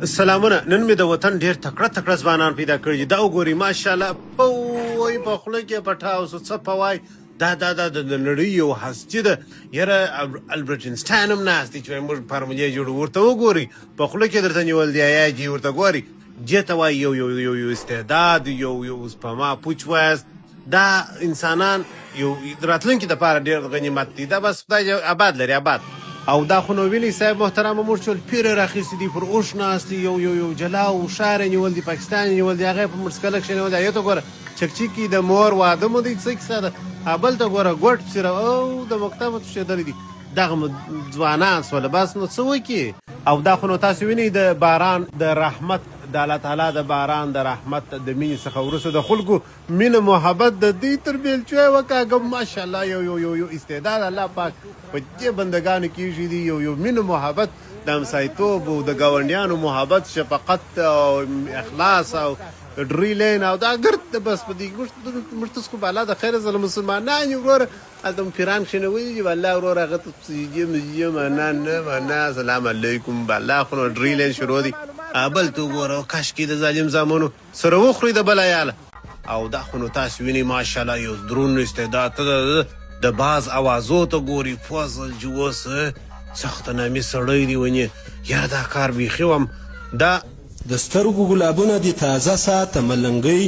سلامونه. نن مې د وطن ډېر تکړه ځوانان پیدا کړي دي. دا وګورئ ماشاءالله پوی په خوله کې پټاو سو څه پوای. دا د نړۍ یو هستي ده. یاره البرټ انسټاین هم ناست دی چې موږ فارمولې جوړو. ورته وګورئ په خوله کې درته نیول دی یاجي. ورته ګورئ دې ته وایي یو استعداد، یو سپما پوچ وایست. دا انسانان یو راتلونکي دپاره ډېر غنیمت دی. دا بس خدای آباد لري، آباد. او دا خو نو ویلي صاحب محترمه موږ ټول پیره راخیستي دي، پر اوښ ناست دي، یو جلا او ښار یې نیول دي، پاکستان یې نیول دي، هغه یې په مرسکلک کې نیول دي. هغې ته ګوره چکچکي د مور واده مو دی، څه کیسه ده. بل ته ګوره ګوټ پسې او د مکتبه تښتېدلي دي. دغه ځوانان سوله بس نو څه وکړي. او دا خو نو تاسو وینئ د باران د رحمت د الله تعالی د باران د رحمت د مینې څخه وروسته د خلکو مینه محبت د دوی تر بیلچوی وکاږم. ماشاءالله یو استعداد الله پاک په دې بندګانو کې ایښي دي. یو مینه محبت د همسایتوب او د ګاونډیانو محبت، شفقت او اخلاص او ډریلین او دا ګرد بس په دې موږ تاسو بالا د خیر زله مسلمانان یو ګوره هلته پیران کښېنوي والله ورور هغه ته پسې مننه سلام علیکم بالله خو نو ډریلین شروع دي. بل ته وګوره کاشکې د ظالم زامنو سره وخوري د بل عیاله. او دا خو نو تاسو وینئ ماشاءالله یو درون استعداد. ته د باز اوازو ته ګوري فضل جوس سخته نامي سړی دی. ونې یاره دا کار بیخي وم. دا د سترګو ګلابونه دي تازه ساته ملنګۍ،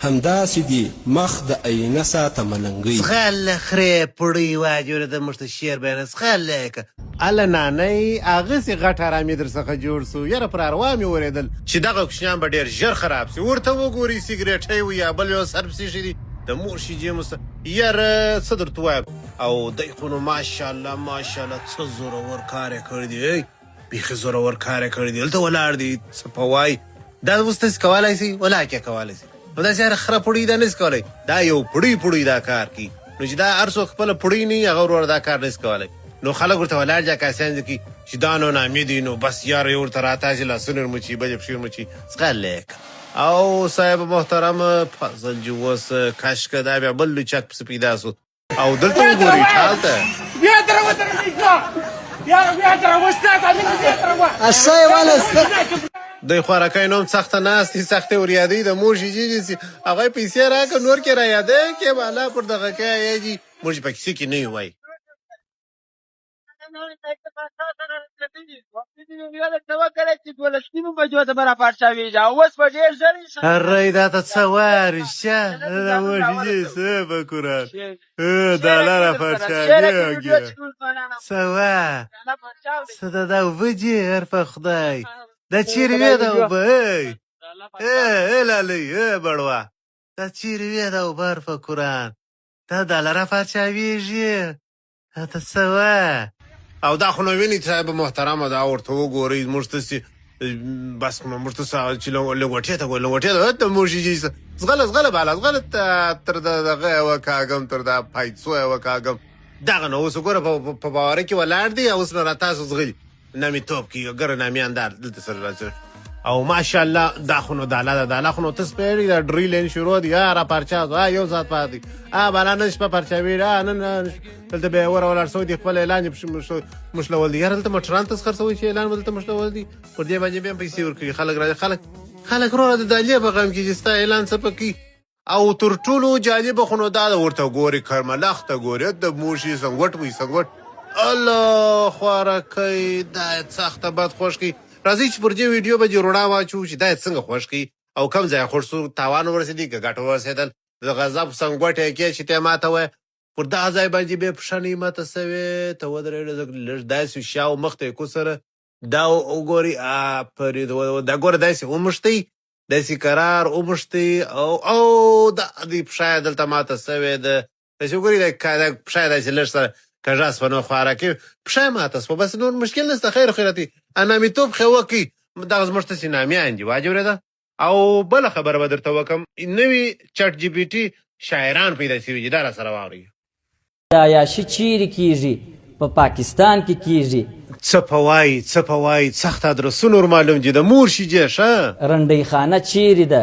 همداسې دي مخ د آینه ساته ملنګۍ. څخله خرې پړی واجوره د موږ ته شعر بیانه څخله که اله نانۍ هغسې غټ ارامي در څخه جوړ سو. یاره پر اروا مې اورېدل چې دغه کوچنیان به ډېر ژر خراب سي. ورته وګورئ سګرېټی وي یا بل یو سرپسې شي دي د مور شیجې مو یاره څه درته ووایم. او دی خو نو ماشاءالله څه زورور کار یې کړی دی. بیخي زورور کار یې کړی دی. هلته ولاړ دی څه په وایي. دا اوس تاسې کولی سئ ولا کې کولی سئ. نو داسې هره خره پړوي دا نسي کولی. دا یو پړوي دا کار کوي. نو چې دا هر څوک خپله پړوي نه وي هغه ورور دا کار نسي کولی. نو خلک ورته ولاړ جاکاسیان دي چې دا نو نامې دي. نو بس یاره یو ورته راتاسي لاسونه ورمچي بلې پښې ورمچي څخلیک. او صاحب محترم فضل جوس کاشکه دا بیا بل لوچک پسې پیدا سو. او دلته وګورئ ټال ته دوی خوارکی نوم سخته ناست دي، سختې وریادۍ د مور شیجې دي. هغه یې پیسې راکړه نور کې را یادوي کې بالا پر دغه کې یاجي موږ په کیسې کې نه یو وایي. ارې دا ته څه وایه رښتیا د مور شیجې څه په قرآن دا لاره پارچاوي څه وایه څه د دا اوبه دي هر په خدای دا چیرې وې دا اوبه لالۍ بړوه دا چیرې وې دا اوبه هر په قرآن دا دا لاره پارچاویږي دا ته څه وایه. او دا خو نو وینئ صاحب محترمه دا ورته وګورئ موږ تاسې بس موږ تاسې چې لنګوټې ته ګورئ لنګوټې ته ته موږ شي زغله بالا زغله تر دغه یې وکاږم تر دا پایڅو یې وکاږم. دغه نو اوس وګوره په باوره کې ولاړ دی. اوس نو را تاسو زغلي نامیتوب کې ګره نامیاندار دلته سره راځي. او ماشاءالله دا خو نو دا خو نو ته سپېري دا ډریلین شروع دي. را پارچا یو ذات پاتې بالا نن شپه پارچاوي نن دلته به یې ولاړ سوی دي خپل اعلان یې مشلول دي. یاره دلته مټران تسخر سوی چې اعلان به دلته مشلول دي پر دې باندې بیا پیسې ورکوي. خلک راځي خلک وروره د دالیا په غم کې چې ستا اعلان څه پکې. او تر ټولو جالبه خو نو دا ورته ګوري کرملخ ته ګوري د موشي سنګوټ وي سنګوټ الله خوارکی دا سخته بد خوښ کوي. راځئ چې پر دې ویډیو به دې رڼا واچو چې دا یې څنګه خوښ کوي او کم ځای خوښ سو تاوان ورسېدي که ګټه ورسېدل د غضب سنګوټ یې کې چې ته یې ماته وایه پر دغه ځای باندې بیا پښه نیمته سوې ته ودرېږه لږ داسې شا او مخ ته یې کوسره دا وګورئ دا ګوره داسې وموښتئ داسې قرار وموښتئ او دا دې پښه یې دلته ماته سوې ده. داسې وګورئ دا پښه یې داسې لږ سره کږه سوه نو خوارکۍ پښه یې ماته سوه. بس نور مشکل نشته خیر خیرتي نامیتوب خو وکړئ دغه زموږ تاسې نامیان دي واجب ده. او بله خبره به درته وکړم نوي چټ جي پي ټي شاعران پیدا شوي دي دا را سره واورئ. دا عیاشي چیرې کیږي په پاکستان کې کیږي. څه په وایي سخت ادرسونه ور معلوم دي د مور شیجې ښه. رنډۍ خانه چیرې ده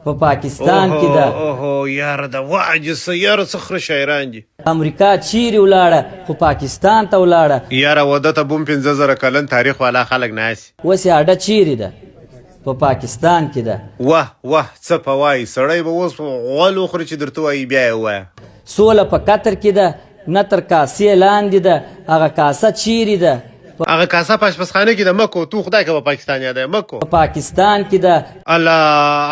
په پاکستان کې ده. اوهو یاره د وعجز یاره څه خره شاعران دي. امریکا چیرې ولاړه خو پاکستان ته ولاړه. یاره واده ته بوم 15,000 کلن تاریخ والا خلک ناسي. اوس یې اډه چیرې ده؟ په پاکستان کې ده. واه څه په وایي سړی به اوس غول وخوري چې درته وایي بیا یې ووایه. سوله په قطر کې ده نه تر کاسې لاندې ده. هغه کاسه چیرې ده؟ هغه کاسه په اشپزخانه کې د مکو. تو خدای که په پاکستان یادوي مکو په پاکستان کې ده. الله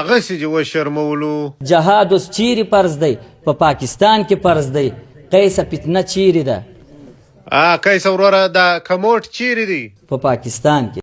هغسې چې وشرمولو. جهاد اوس چیرې فرض دی؟ په پاکستان کې فرض دی. قیسه فتنه چیرې ده؟ قیس وروره دا کموټ چیرې دی؟ په پاکستان کې.